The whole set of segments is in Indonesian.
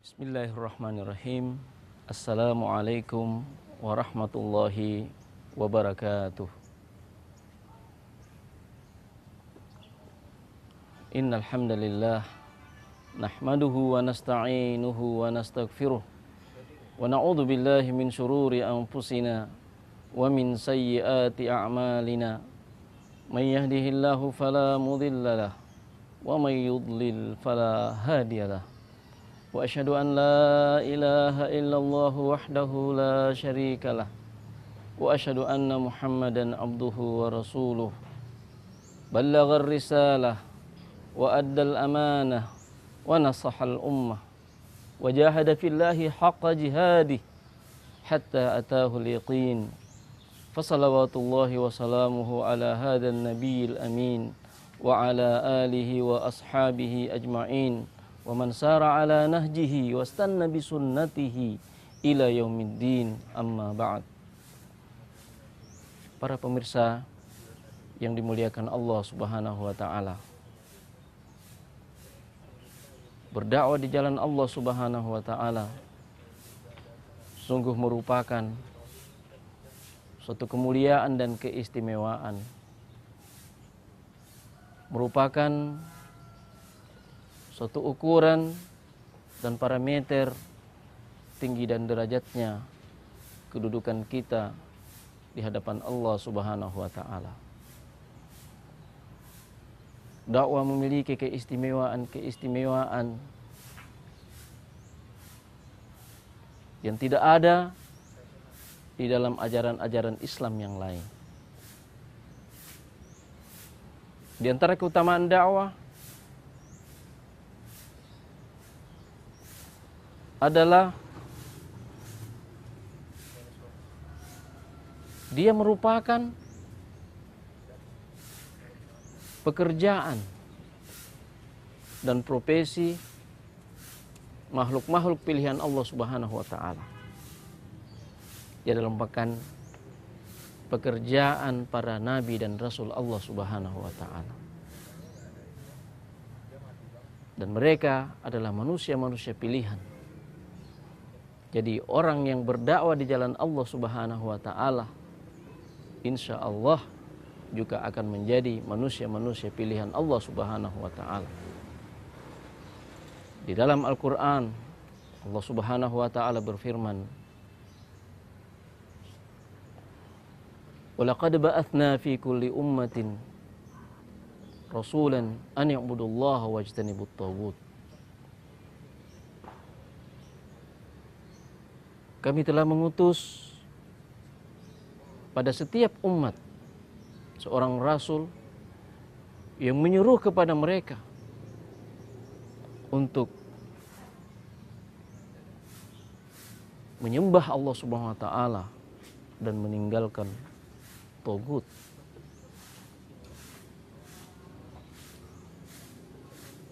Bismillahirrahmanirrahim. Assalamualaikum warahmatullahi wabarakatuh. Innal hamdalillah nahmaduhu wa nasta'inuhu wa nastaghfiruh wa na'udzu billahi min shururi anfusina wa min sayyiati a'malina. May yahdihillahu fala mudhillalah wa may yudlil fala hadiyalah. Wa asyhadu an la ilaha illallah wahdahu la syarikalah. Wa asyhadu anna Muhammadan abduhu wa rasuluh. Ballaghar risalah wa addal amanah wa nasahal ummah. Wa jahada fillahi haqqa jihadih hatta atahul yaqin. Fasalawatullahi wa salamuhu ala hadan nabiyil amin wa ala alihi wa ashabihi ajma'in. Wa man sara ala nahjihi wastanna bi sunnatihi ila yaumiddin, amma ba'd. Para pemirsa yang dimuliakan Allah Subhanahu wa taala, berdakwah di jalan Allah Subhanahu wa taala sungguh merupakan suatu kemuliaan dan keistimewaan, merupakan suatu ukuran dan parameter tinggi dan derajatnya kedudukan kita di hadapan Allah Subhanahu wa taala. Dakwah memiliki keistimewaan yang tidak ada di dalam ajaran-ajaran Islam yang lain. Di antara keutamaan dakwah adalah dia merupakan pekerjaan dan profesi makhluk-makhluk pilihan Allah Subhanahu wa taala. Dia merupakan pekerjaan para nabi dan rasul Allah Subhanahu wa taala. Dan mereka adalah manusia-manusia pilihan. Jadi orang yang berdakwah di jalan Allah Subhanahu wa taala, insya Allah juga akan menjadi manusia-manusia pilihan Allah Subhanahu wa taala. Di dalam Al-Qur'an Allah Subhanahu wa taala berfirman, "Wa laqad ba'atsna fi kulli ummatin rasulan an ya'budullaha wajtanibut taghut." Kami telah mengutus pada setiap umat seorang rasul yang menyuruh kepada mereka untuk menyembah Allah Subhanahu wa taala dan meninggalkan tagut.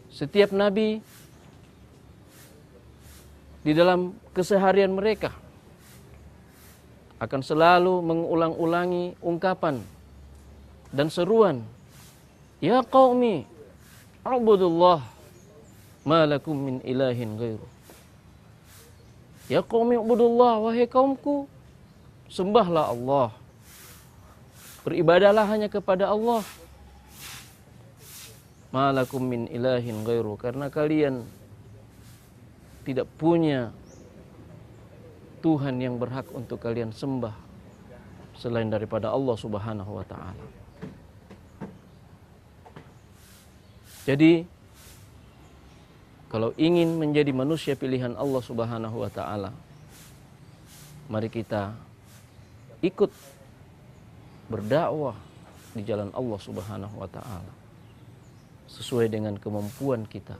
Setiap nabi di dalam keseharian mereka akan selalu mengulang-ulangi ungkapan dan seruan, "Ya qaumi, a'budullah ma lakum min ilahin ghairu." Ya qaumi, a'budullah, wahai kaumku, sembahlah Allah. Beribadahlah hanya kepada Allah. Ma lakum min ilahin ghairu, karena kalian tidak punya Tuhan yang berhak untuk kalian sembah selain daripada Allah Subhanahu wa taala. Jadi kalau ingin menjadi manusia pilihan Allah Subhanahu wa taala, mari kita ikut berdakwah di jalan Allah Subhanahu wa taala sesuai dengan kemampuan kita,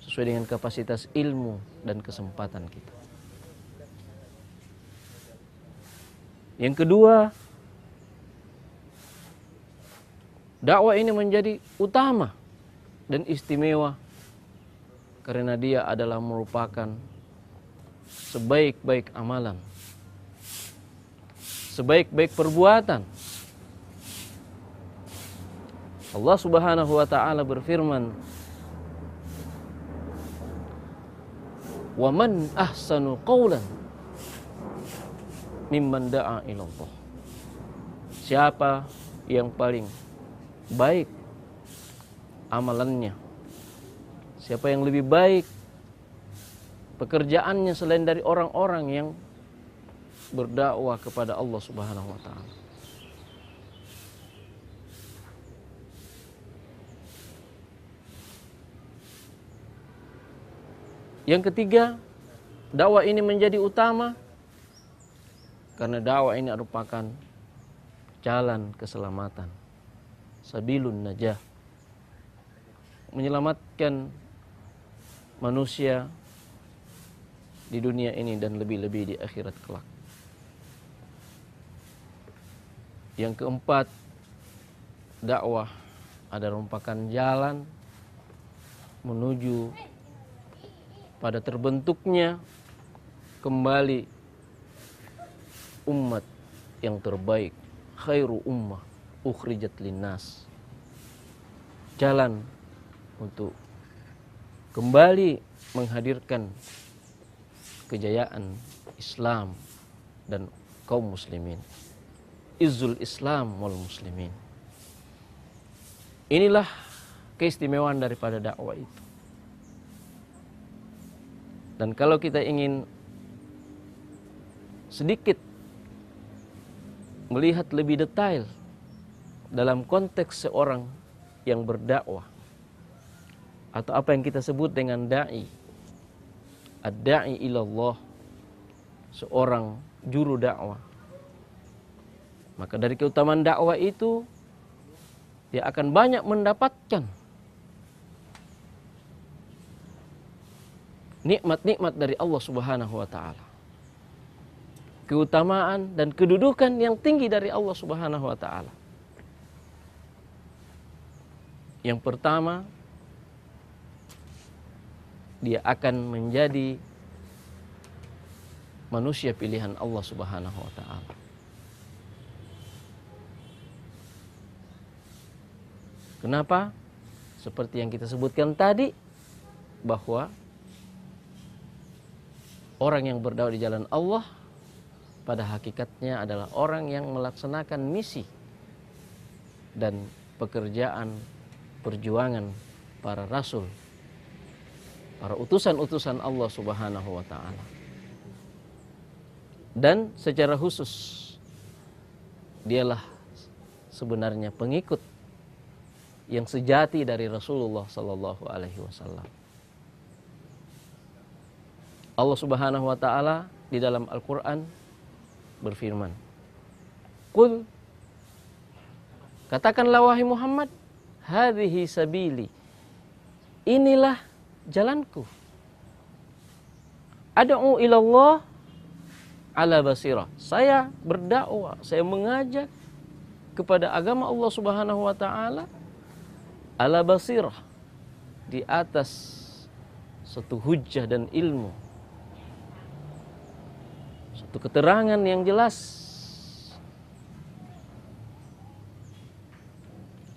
sesuai dengan kapasitas ilmu dan kesempatan kita. Yang kedua, dakwah ini menjadi utama dan istimewa karena dia adalah merupakan sebaik-baik amalan, sebaik-baik perbuatan. Allah Subhanahu wa taala berfirman, Wa man ahsanu qawlan mimman da'a ilallah. Siapa yang paling baik amalannya? Siapa yang lebih baik pekerjaannya selain dari orang-orang yang berdakwah kepada Allah Subhanahu wa taala? Yang ketiga, dakwah ini menjadi utama karena dakwah ini merupakan jalan keselamatan, sabilun najah, menyelamatkan manusia di dunia ini dan lebih-lebih di akhirat kelak. Yang keempat, dakwah adalah merupakan jalan menuju pada terbentuknya kembali umat yang terbaik, khairu ummah ukhrijat linnas. Jalan untuk kembali menghadirkan kejayaan Islam dan kaum muslimin. Izzul Islam wal muslimin. Inilah keistimewaan daripada dakwah itu. Dan kalau kita ingin sedikit melihat lebih detail dalam konteks seorang yang berdakwah atau apa yang kita sebut dengan da'i, ad-da'i ilallah, seorang juru dakwah, maka dari keutamaan dakwah itu dia akan banyak mendapatkan nikmat-nikmat dari Allah Subhanahu wa taala. Keutamaan dan kedudukan yang tinggi dari Allah Subhanahu wa taala. Yang pertama, dia akan menjadi manusia pilihan Allah Subhanahu wa taala. Kenapa? Seperti yang kita sebutkan tadi, bahwa orang yang berdakwah di jalan Allah pada hakikatnya adalah orang yang melaksanakan misi dan pekerjaan perjuangan para rasul, para utusan-utusan Allah Subhanahu wa taala. Dan secara khusus dialah sebenarnya pengikut yang sejati dari Rasulullah sallallahu alaihi wasallam. Allah Subhanahu wa taala di dalam Al-Qur'an berfirman, "Qul," katakanlah wahai Muhammad, "hadhihi sabili," inilah jalanku. "Ad'u ilallah ala basirah." Saya berdakwah, saya mengajak kepada agama Allah Subhanahu wa taala ala basirah, di atas satu hujjah dan ilmu, satu keterangan yang jelas.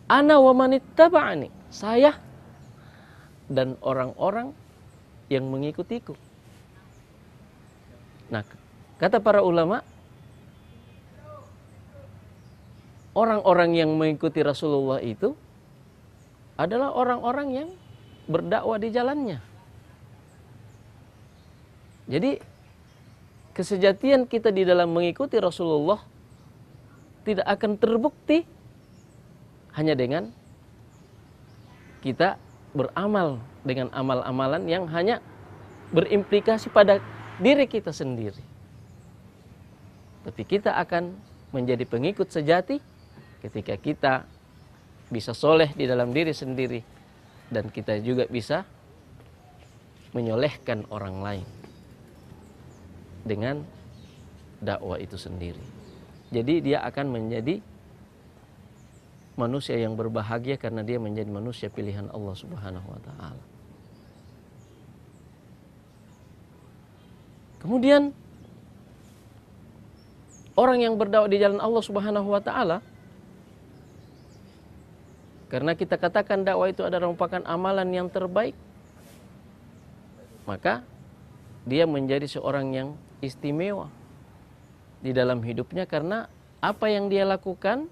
Ana wa manittaba'ani, saya dan orang-orang yang mengikutiku. Nah, kata para ulama, orang-orang yang mengikuti Rasulullah itu adalah orang-orang yang berdakwah di jalannya. Jadi kesejatian kita di dalam mengikuti Rasulullah tidak akan terbukti hanya dengan kita beramal dengan amal-amalan yang hanya berimplikasi pada diri kita sendiri. Tapi kita akan menjadi pengikut sejati ketika kita bisa soleh di dalam diri sendiri dan kita juga bisa menyolehkan orang lain dengan dakwah itu sendiri. Jadi dia akan menjadi manusia yang berbahagia karena dia menjadi manusia pilihan Allah Subhanahu wa taala. Kemudian orang yang berdakwah di jalan Allah Subhanahu wa taala, karena kita katakan dakwah itu adalah merupakan amalan yang terbaik, maka dia menjadi seorang yang istimewa di dalam hidupnya, karena apa yang dia lakukan,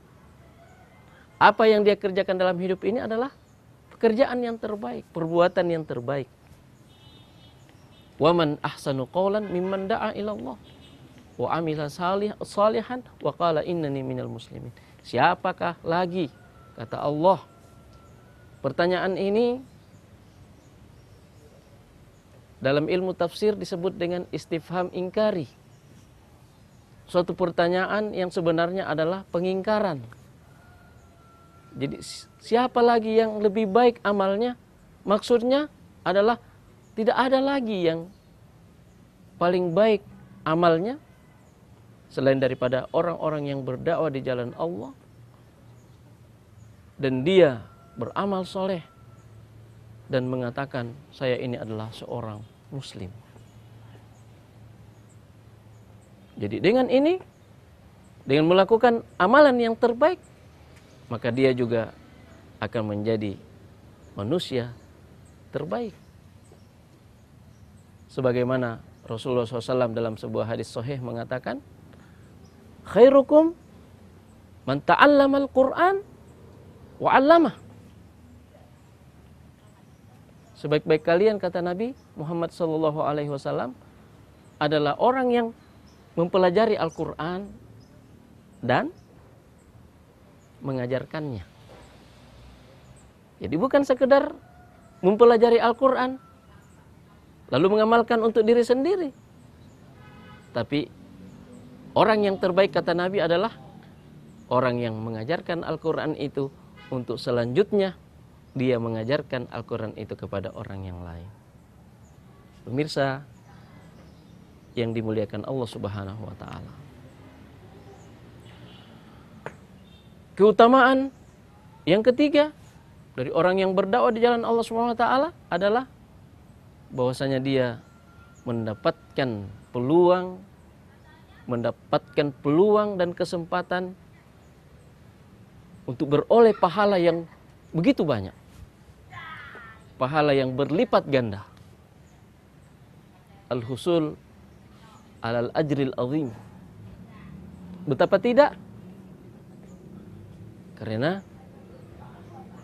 apa yang dia kerjakan dalam hidup ini adalah pekerjaan yang terbaik, perbuatan yang terbaik. Wa man ahsanu qawlan mimman da'a ila Allah wa amila salihan wa qala innani minal muslimin. Siapakah lagi, kata Allah. Pertanyaan ini dalam ilmu tafsir disebut dengan istifham ingkari. Suatu pertanyaan yang sebenarnya adalah pengingkaran. Jadi siapa lagi yang lebih baik amalnya? Maksudnya adalah tidak ada lagi yang paling baik amalnya selain daripada orang-orang yang berdakwah di jalan Allah dan dia beramal soleh dan mengatakan saya ini adalah seorang muslim. Jadi dengan ini, dengan melakukan amalan yang terbaik, maka dia juga akan menjadi manusia terbaik. Sebagaimana Rasulullah SAW dalam sebuah hadis sahih mengatakan, khairukum man ta'allamal Qur'an wa 'allamah. Sebaik-baik kalian, kata Nabi Muhammad SAW, adalah orang yang mempelajari Al-Quran dan mengajarkannya. Jadi bukan sekedar mempelajari Al-Quran lalu mengamalkan untuk diri sendiri, tapi orang yang terbaik, kata Nabi, adalah orang yang mengajarkan Al-Quran itu untuk selanjutnya dia mengajarkan Al-Quran itu kepada orang yang lain. Pemirsa yang dimuliakan Allah Subhanahu wa taala. Keutamaan yang ketiga dari orang yang berdakwah di jalan Allah Subhanahu wa taala adalah bahwasanya dia mendapatkan peluang dan kesempatan untuk beroleh pahala yang begitu banyak. Pahala yang berlipat ganda. Al-husul alal ajril azim. Betapa tidak? Karena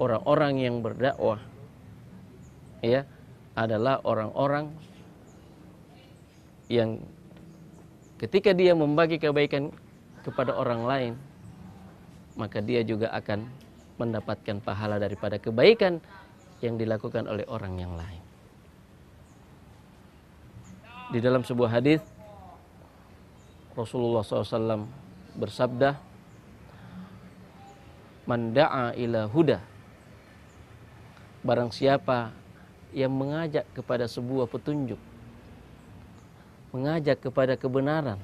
orang-orang yang berdakwah ya adalah orang-orang yang ketika dia membagi kebaikan kepada orang lain, maka dia juga akan mendapatkan pahala daripada kebaikan yang dilakukan oleh orang yang lain. Di dalam sebuah hadis Rasulullah SAW bersabda, man da'a ila huda, barang siapa yang mengajak kepada sebuah petunjuk, mengajak kepada kebenaran,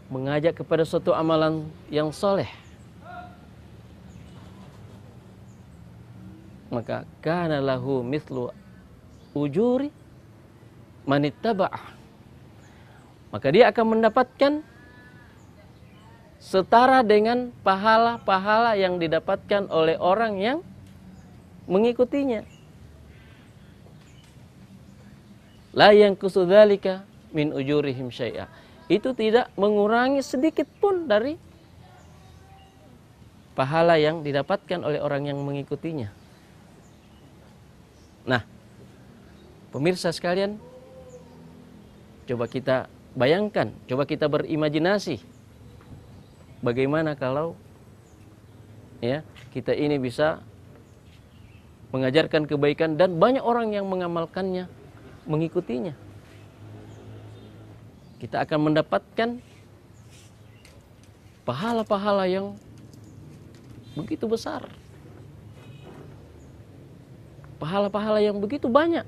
mengajak kepada suatu amalan yang soleh, maka kana lahu mithlu ujuri manittaba'ah, maka dia akan mendapatkan setara dengan pahala-pahala yang didapatkan oleh orang yang mengikutinya. La yanqusu dzalika min ujurihim syai'a. Itu tidak mengurangi sedikit pun dari pahala yang didapatkan oleh orang yang mengikutinya. Nah, pemirsa sekalian, coba kita bayangkan, coba kita berimajinasi, bagaimana kalau ya kita ini bisa mengajarkan kebaikan dan banyak orang yang mengamalkannya, mengikutinya. Kita akan mendapatkan pahala-pahala yang begitu besar. Pahala-pahala yang begitu banyak.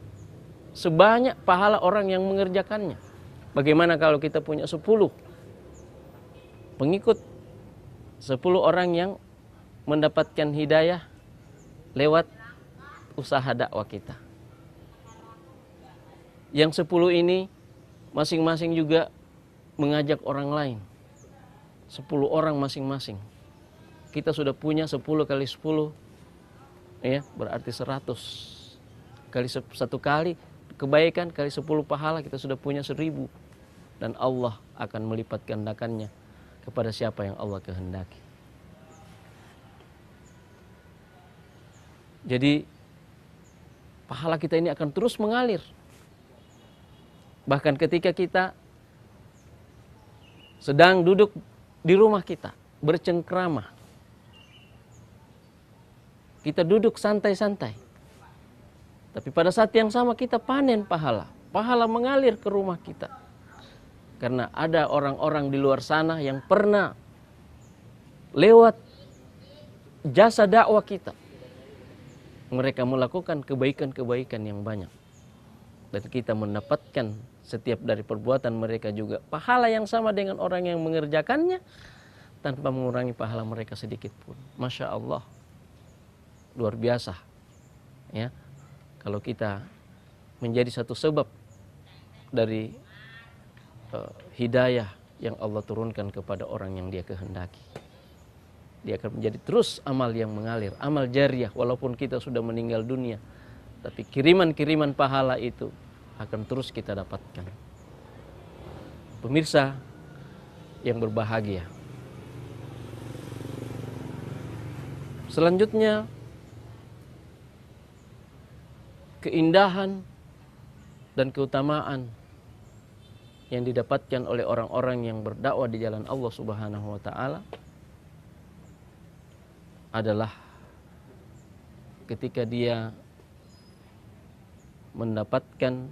Sebanyak pahala orang yang mengerjakannya. Bagaimana kalau kita punya 10 pengikut, 10 orang yang mendapatkan hidayah lewat usaha dakwah kita. Yang 10 ini masing-masing juga mengajak orang lain. 10 orang masing-masing. Kita sudah punya 10 kali 10, ya, berarti 100. Satu kali kebaikan kali 10 pahala kita sudah punya 1000. Dan Allah akan melipat gandakannya kepada siapa yang Allah kehendaki. Jadi pahala kita ini akan terus mengalir. Bahkan ketika kita sedang duduk di rumah kita, bercengkrama, kita duduk santai-santai. Tapi pada saat yang sama kita panen pahala. Pahala mengalir ke rumah kita. Karena ada orang-orang di luar sana yang pernah lewat jasa dakwah kita. Mereka melakukan kebaikan-kebaikan yang banyak. Dan kita mendapatkan setiap dari perbuatan mereka juga pahala yang sama dengan orang yang mengerjakannya tanpa mengurangi pahala mereka sedikit pun. Masya Allah, luar biasa. Ya, kalau kita menjadi satu sebab dari hidayah yang Allah turunkan kepada orang yang Dia kehendaki, dia akan menjadi terus amal yang mengalir, amal jariah walaupun kita sudah meninggal dunia. Tapi kiriman-kiriman pahala itu akan terus kita dapatkan. Pemirsa yang berbahagia, selanjutnya keindahan dan keutamaan yang didapatkan oleh orang-orang yang berdakwah di jalan Allah Subhanahu wa taala adalah ketika dia mendapatkan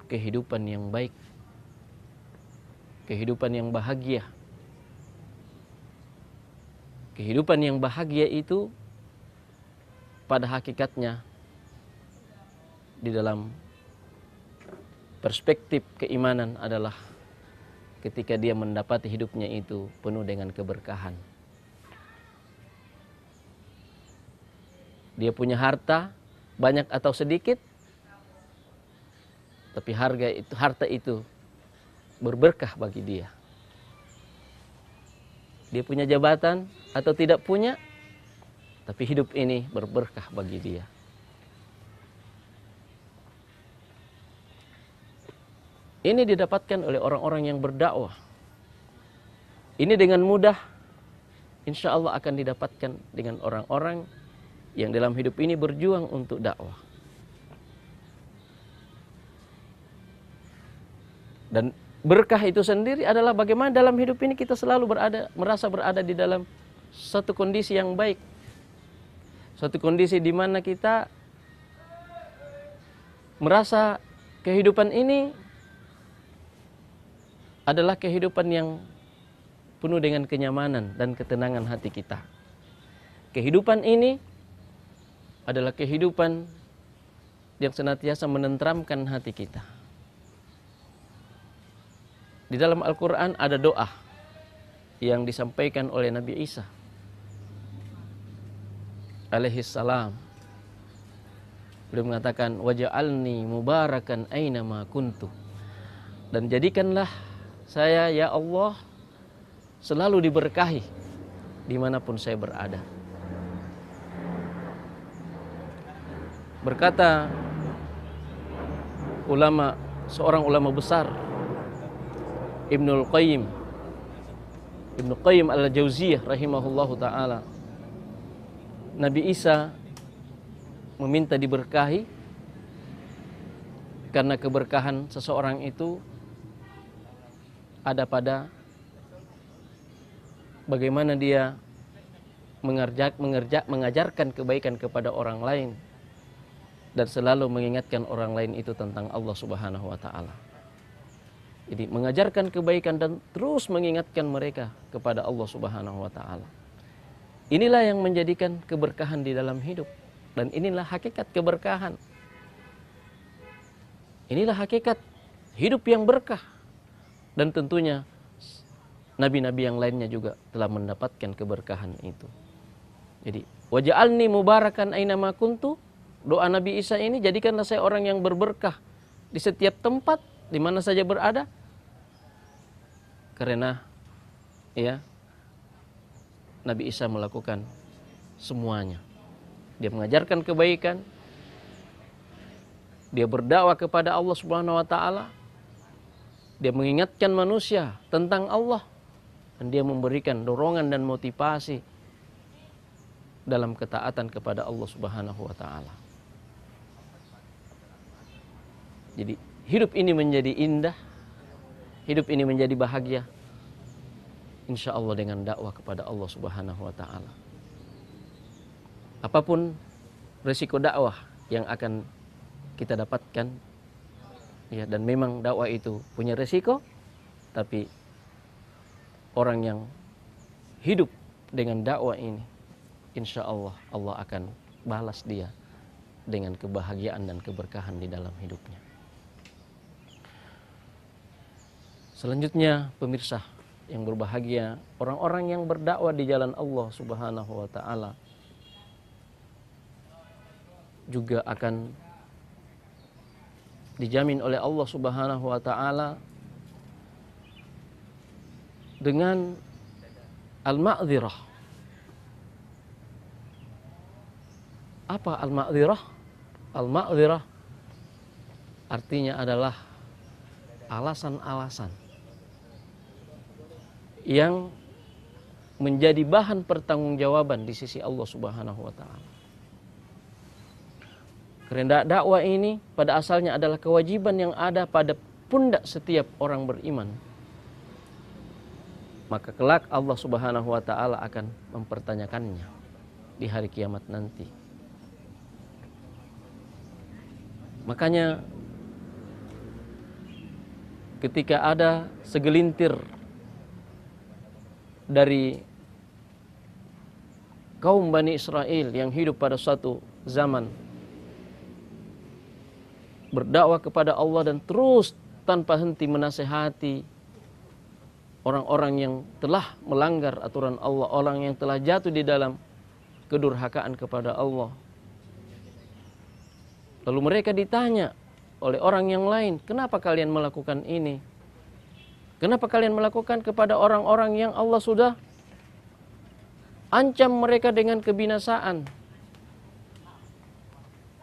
kehidupan yang baik, kehidupan yang bahagia. Kehidupan yang bahagia itu pada hakikatnya di dalam perspektif keimanan adalah ketika dia mendapati hidupnya itu penuh dengan keberkahan. Dia punya harta banyak atau sedikit, tapi harta itu berberkah bagi dia. Dia punya jabatan atau tidak punya, tapi hidup ini berberkah bagi dia. Ini didapatkan oleh orang-orang yang berdakwah. Ini dengan mudah, insya Allah akan didapatkan dengan orang-orang yang dalam hidup ini berjuang untuk dakwah. Dan berkah itu sendiri adalah bagaimana dalam hidup ini kita selalu merasa berada di dalam satu kondisi yang baik. Satu kondisi di mana kita merasa kehidupan ini adalah kehidupan yang penuh dengan kenyamanan dan ketenangan hati kita. Kehidupan ini adalah kehidupan yang senantiasa menenteramkan hati kita. Di dalam Al-Quran ada doa yang disampaikan oleh Nabi Isa alaihissalam. Beliau mengatakan, waj'alni mubarakan ainama kuntu. Dan jadikanlah saya, ya Allah, selalu diberkahi dimanapun saya berada. Berkata seorang ulama besar, Ibnu Qayyim al-Jauziyah rahimahullahu ta'ala, Nabi Isa meminta diberkahi karena keberkahan seseorang itu ada pada bagaimana dia mengajarkan kebaikan kepada orang lain dan selalu mengingatkan orang lain itu tentang Allah Subhanahu wa taala. Jadi mengajarkan kebaikan dan terus mengingatkan mereka kepada Allah Subhanahu wa taala. Inilah yang menjadikan keberkahan di dalam hidup, dan inilah hakikat keberkahan. Inilah hakikat hidup yang berkah. Dan tentunya nabi-nabi yang lainnya juga telah mendapatkan keberkahan itu. Jadi waj'alni mubarakan ainama kuntu. Doa Nabi Isa ini, jadikanlah saya orang yang berberkah di setiap tempat, di mana saja berada. Karena ya, Nabi Isa melakukan semuanya. Dia mengajarkan kebaikan, dia berdakwah kepada Allah Subhanahu wa taala, dia mengingatkan manusia tentang Allah, dan dia memberikan dorongan dan motivasi dalam ketaatan kepada Allah Subhanahu wa taala. Jadi hidup ini menjadi indah, hidup ini menjadi bahagia, insya Allah dengan dakwah kepada Allah Subhanahu wa taala. Apapun resiko dakwah yang akan kita dapatkan, ya, dan memang dakwah itu punya resiko, tapi orang yang hidup dengan dakwah ini, insya Allah Allah akan balas dia dengan kebahagiaan dan keberkahan di dalam hidupnya. Selanjutnya, pemirsa yang berbahagia, orang-orang yang berdakwah di jalan Allah Subhanahu wa taala juga akan dijamin oleh Allah Subhanahu wa taala dengan al-ma'dzirah. Apa al-ma'dzirah? Al-ma'dzirah artinya adalah alasan-alasan yang menjadi bahan pertanggungjawaban di sisi Allah Subhanahu wa taala. Karena dakwah ini pada asalnya adalah kewajiban yang ada pada pundak setiap orang beriman. Maka kelak Allah Subhanahu wa taala akan mempertanyakannya di hari kiamat nanti. Makanya ketika ada segelintir dari kaum Bani Israel yang hidup pada suatu zaman berdakwah kepada Allah dan terus tanpa henti menasehati orang-orang yang telah melanggar aturan Allah, orang yang telah jatuh di dalam kedurhakaan kepada Allah. Lalu mereka ditanya oleh orang yang lain, kenapa kalian melakukan ini? Kenapa kalian melakukan kepada orang-orang yang Allah sudah ancam mereka dengan kebinasaan?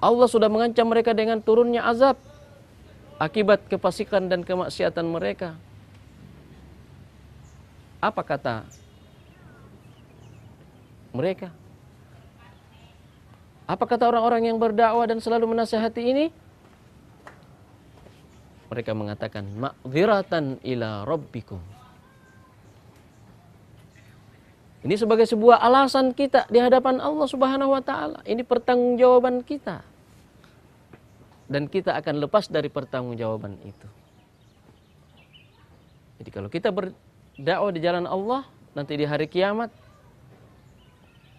Allah sudah mengancam mereka dengan turunnya azab akibat kefasikan dan kemaksiatan mereka. Apa kata mereka? Apa kata orang-orang yang berdakwah dan selalu menasihati ini? Mereka mengatakan, ma'dziratan ila rabbikum. Ini sebagai sebuah alasan kita di hadapan Allah Subhanahu wa taala. Ini pertanggungjawaban kita. Dan kita akan lepas dari pertanggungjawaban itu. Jadi kalau kita berdakwah di jalan Allah nanti di hari kiamat,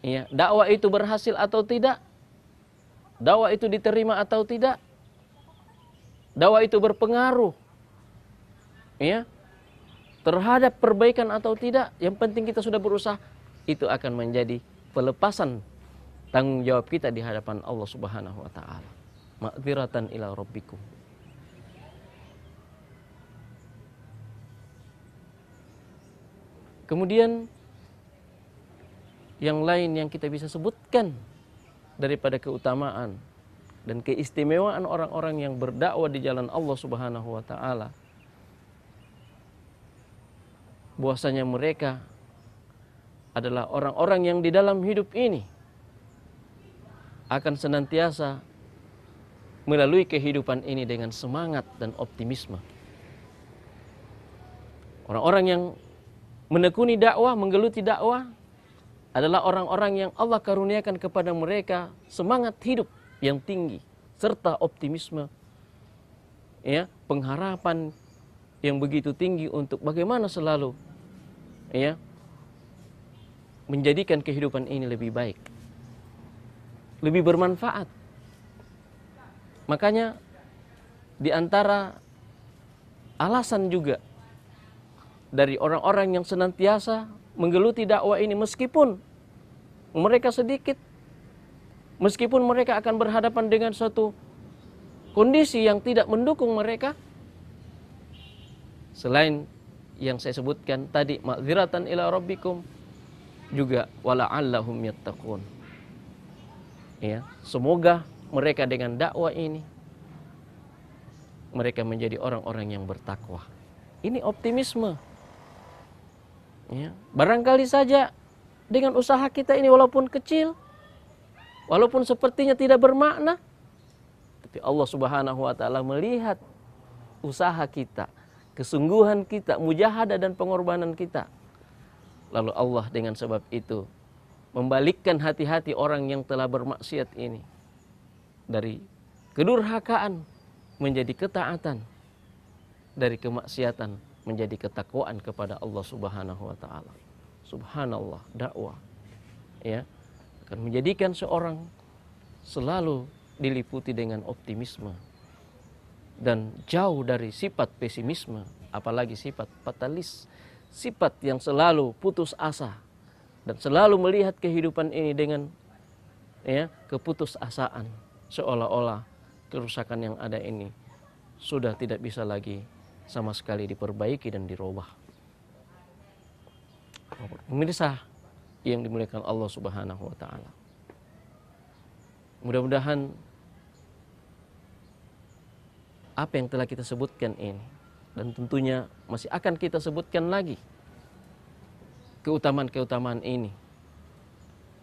ya, dakwah itu berhasil atau tidak? Dakwah itu diterima atau tidak? Dakwah itu berpengaruh, ya, terhadap perbaikan atau tidak? Yang penting kita sudah berusaha. Itu akan menjadi pelepasan tanggung jawab kita di hadapan Allah Subhanahu wa taala. Ma'dziratan ila rabbikum. Kemudian yang lain yang kita bisa sebutkan daripada keutamaan dan keistimewaan orang-orang yang berdakwah di jalan Allah Subhanahu wa taala, bahwasanya mereka adalah orang-orang yang di dalam hidup ini akan senantiasa melalui kehidupan ini dengan semangat dan optimisme. Orang-orang yang menekuni dakwah, menggeluti dakwah adalah orang-orang yang Allah karuniakan kepada mereka semangat hidup yang tinggi serta optimisme, ya, pengharapan yang begitu tinggi untuk bagaimana selalu, ya, menjadikan kehidupan ini lebih baik, lebih bermanfaat. Makanya di antara alasan juga dari orang-orang yang senantiasa menggeluti dakwah ini, meskipun mereka sedikit, meskipun mereka akan berhadapan dengan suatu kondisi yang tidak mendukung mereka, selain yang saya sebutkan tadi, ma'dziratan ila rabbikum, juga wala'allahum yattaqun. Ya, semoga mereka dengan dakwah ini mereka menjadi orang-orang yang bertakwa. Ini optimisme. Ya. Barangkali saja dengan usaha kita ini walaupun kecil, walaupun sepertinya tidak bermakna, tapi Allah Subhanahu wa taala melihat usaha kita, kesungguhan kita, mujahadah dan pengorbanan kita. Lalu Allah dengan sebab itu membalikkan hati-hati orang yang telah bermaksiat ini dari kedurhakaan menjadi ketaatan, dari kemaksiatan menjadi ketakwaan kepada Allah Subhanahu wa taala. Subhanallah, dakwah ya akan menjadikan seorang selalu diliputi dengan optimisme dan jauh dari sifat pesimisme, apalagi sifat fatalis, sifat yang selalu putus asa dan selalu melihat kehidupan ini dengan keputusasaan, seolah-olah kerusakan yang ada ini sudah tidak bisa lagi sama sekali diperbaiki dan dirubah. Pemirsa yang dimuliakan Allah Subhanahu wa taala, mudah-mudahan apa yang telah kita sebutkan ini, dan tentunya masih akan kita sebutkan lagi keutamaan-keutamaan ini,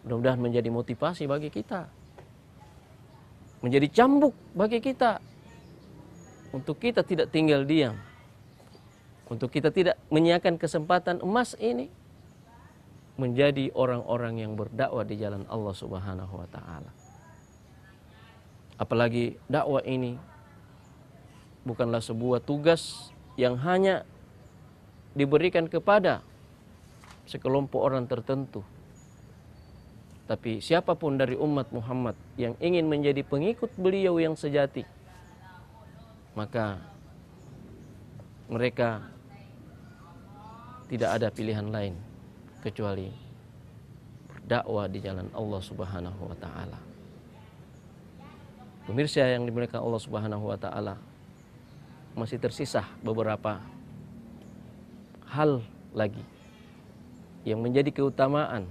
mudah-mudahan menjadi motivasi bagi kita, menjadi cambuk bagi kita untuk kita tidak tinggal diam, untuk kita tidak menyiapkan kesempatan emas ini menjadi orang-orang yang berdakwah di jalan Allah Subhanahu wa taala. Apalagi dakwah ini bukanlah sebuah tugas yang hanya diberikan kepada sekelompok orang tertentu, tapi siapapun dari umat Muhammad yang ingin menjadi pengikut beliau yang sejati, maka mereka tidak ada pilihan lain kecuali berdakwah di jalan Allah Subhanahu wa taala. Pemirsa yang dimuliakan Allah Subhanahu wa taala, masih tersisa beberapa hal lagi yang menjadi keutamaan,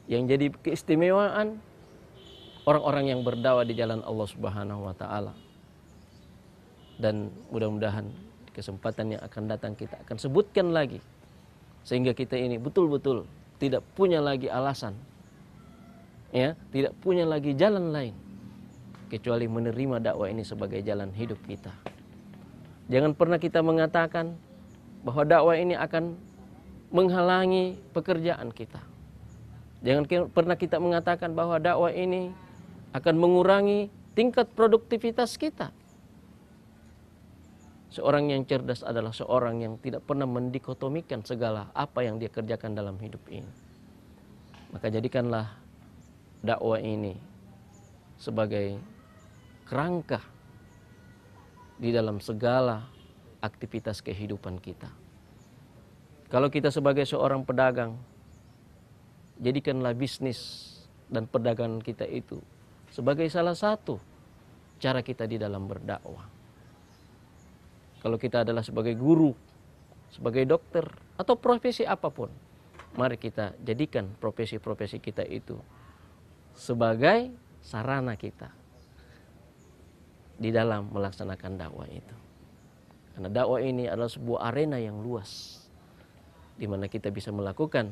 yang jadi keistimewaan orang-orang yang berdakwah di jalan Allah Subhanahu wa taala. Dan mudah-mudahan di kesempatan yang akan datang kita akan sebutkan lagi, sehingga kita ini betul-betul tidak punya lagi alasan, tidak punya lagi jalan lain kecuali menerima dakwah ini sebagai jalan hidup kita. Jangan pernah kita mengatakan bahwa dakwah ini akan menghalangi pekerjaan kita. Jangan pernah kita mengatakan bahwa dakwah ini akan mengurangi tingkat produktivitas kita. Seorang yang cerdas adalah seorang yang tidak pernah mendikotomikan segala apa yang dia kerjakan dalam hidup ini. Maka jadikanlah dakwah ini sebagai kerangka di dalam segala aktivitas kehidupan kita. Kalau kita sebagai seorang pedagang, jadikanlah bisnis dan perdagangan kita itu sebagai salah satu cara kita di dalam berdakwah. Kalau kita adalah sebagai guru, sebagai dokter, atau profesi apapun, mari kita jadikan profesi-profesi kita itu sebagai sarana kita di dalam melaksanakan dakwah itu. Karena dakwah ini adalah sebuah arena yang luas, di mana kita bisa melakukan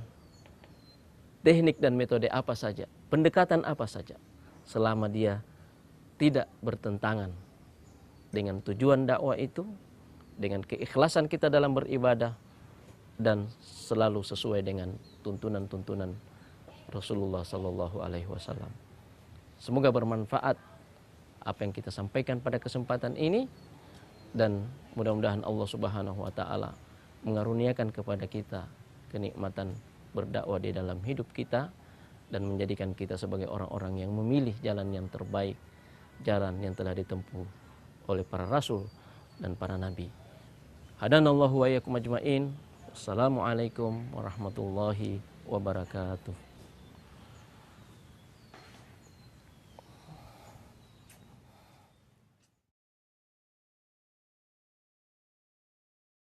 teknik dan metode apa saja, pendekatan apa saja, selama dia tidak bertentangan dengan tujuan dakwah itu, dengan keikhlasan kita dalam beribadah, dan selalu sesuai dengan tuntunan-tuntunan Rasulullah Sallallahu Alaihi Wasallam. Semoga bermanfaat apa yang kita sampaikan pada kesempatan ini, dan mudah-mudahan Allah Subhanahu Wa Taala mengaruniakan kepada kita kenikmatan berdakwah di dalam hidup kita, dan menjadikan kita sebagai orang-orang yang memilih jalan yang terbaik, jalan yang telah ditempuh oleh para rasul dan para nabi. Hadanallahu wa iyyakum ajmain. Assalamualaikum warahmatullahi wabarakatuh.